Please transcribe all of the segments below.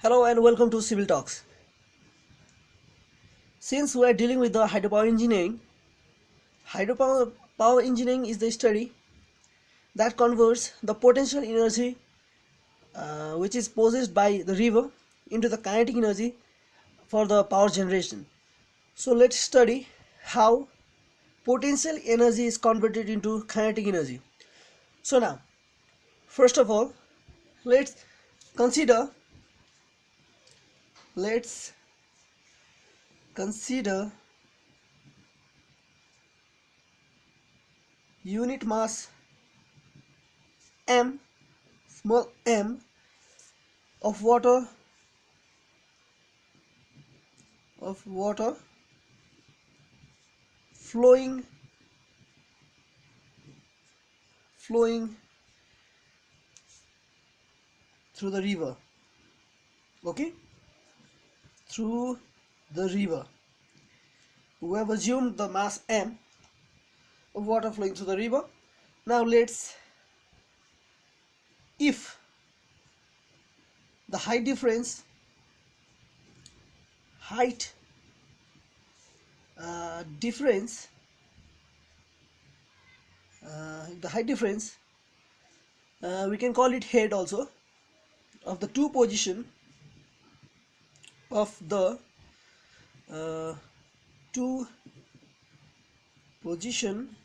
Hello and welcome to Civil Talks. Since we are dealing with the hydropower engineering, hydropower engineering is the study that converts the potential energy which is possessed by the river into the kinetic energy for the power generation. So let's study how potential energy is converted into kinetic energy. So now, first of all, let's consider let's consider unit mass m, small m, of water flowing through the river. Okay, through the river we have assumed the mass m of water flowing through the river. Now let's, if the height difference the height difference, we can call it head also, of the two position of the two position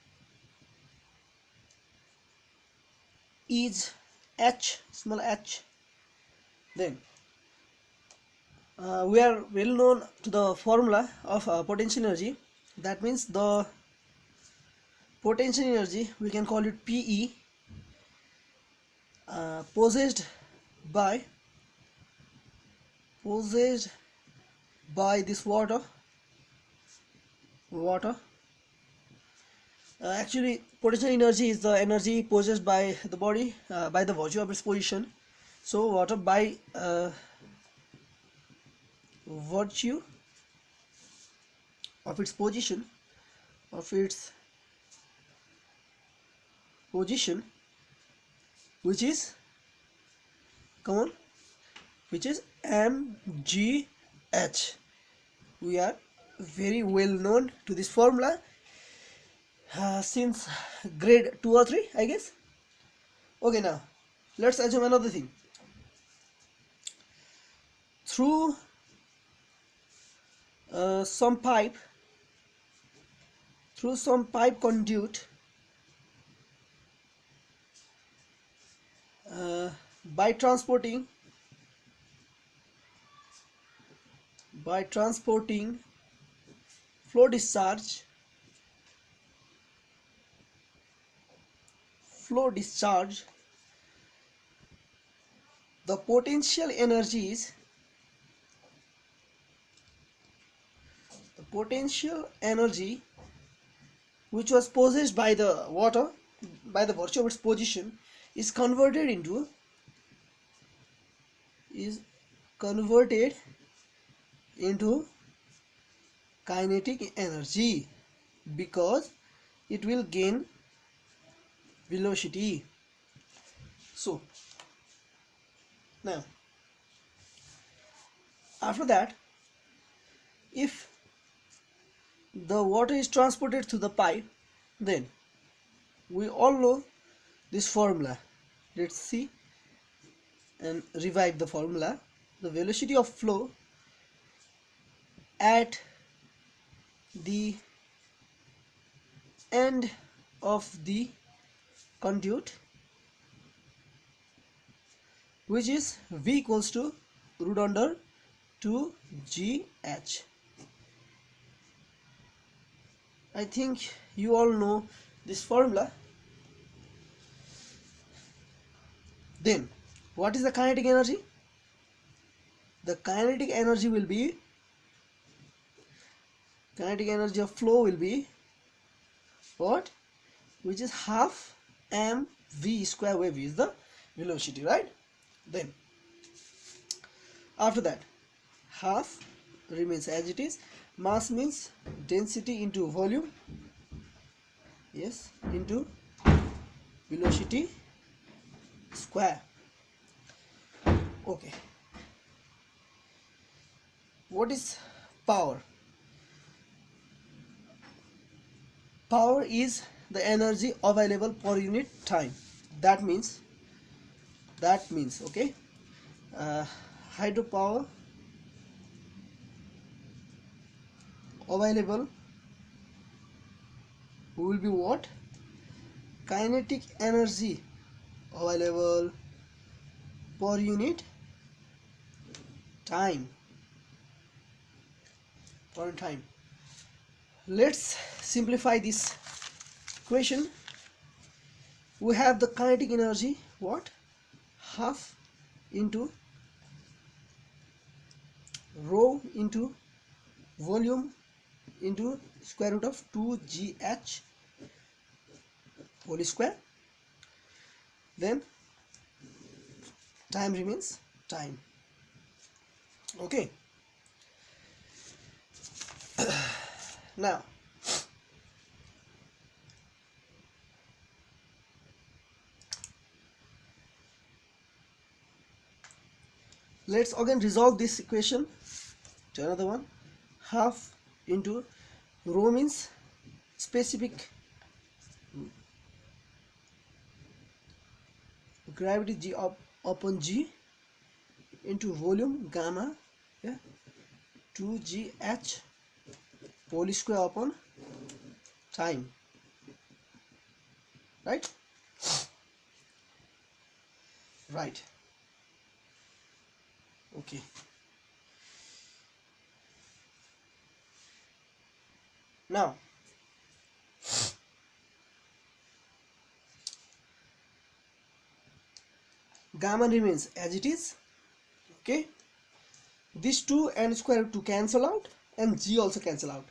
is h, small h, then we are well known to the formula of potential energy. That means the potential energy, we can call it PE, possessed by this water. Actually, potential energy is the energy possessed by the body by the virtue of its position. So water, by virtue of its position, which is mgh. We are very well known to this formula since grade 2 or 3, I guess. Okay, now let's assume another thing. Through some pipe conduit, by transporting flow discharge, the potential energy which was possessed by the water by the virtue of its position is converted into kinetic energy, because it will gain velocity. So now, after that, if the water is transported through the pipe, then we all know this formula. Let's see and revive the formula. The velocity of flow at the end of the conduit, which is v equals to root under 2gh. I think you all know this formula. Then what is the kinetic energy? The kinetic energy will be, kinetic energy of flow will be what? Which is half mv square, where v is the velocity, right? Then after that, half remains as it is. Mass means density into volume, yes, into velocity square. Okay, what is power? Power is the energy available per unit time. That means okay, uh, hydropower available will be what? Kinetic energy available per unit time. Let's simplify this equation. We have the kinetic energy, what? Half into rho into volume into square root of 2gh whole square. Then time remains time. Okay. Now let's again resolve this equation to another one. Half into rho means specific gravity g upon g into volume gamma, yeah, 2gh whole square upon time, right? Right. Okay. Now gamma remains as it is. Okay, this 2 and square root 2 cancel out and g also cancel out.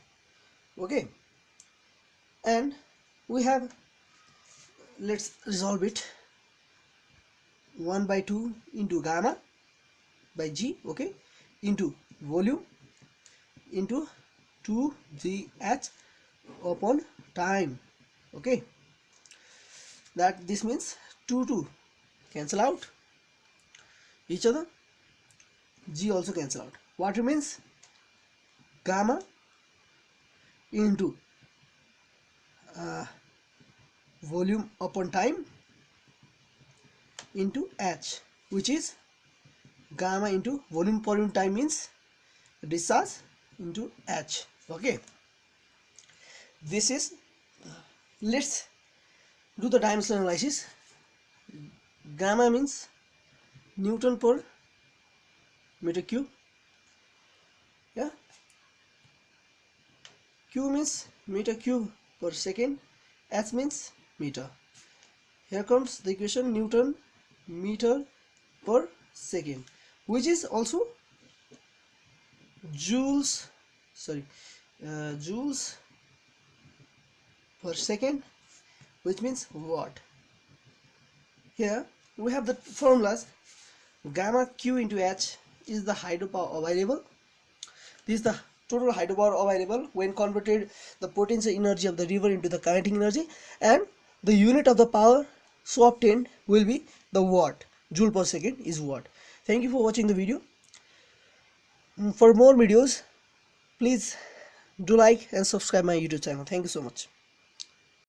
Okay, and we have, let's resolve it, 1 by 2 into gamma by g, okay, into volume into 2gh upon time. Okay, that this means 2 cancel out each other, g also cancel out. What remains? Gamma into volume upon time into h, which is gamma into volume per unit time means discharge into h. Okay, this is, let's do the dimensional analysis. Gamma means Newton per meter cube, yeah, q means meter cube per second, h means meter. Here comes the equation Newton meter per second, which is also joules per second, which means watt. Here we have the formulas. Gamma q into h is the hydropower available. This is the total hydropower available when converted the potential energy of the river into the kinetic energy, and the unit of the power so obtained will be the watt. Joule per second is watt. Thank you for watching the video. For more videos, please do like and subscribe my YouTube channel. Thank you so much.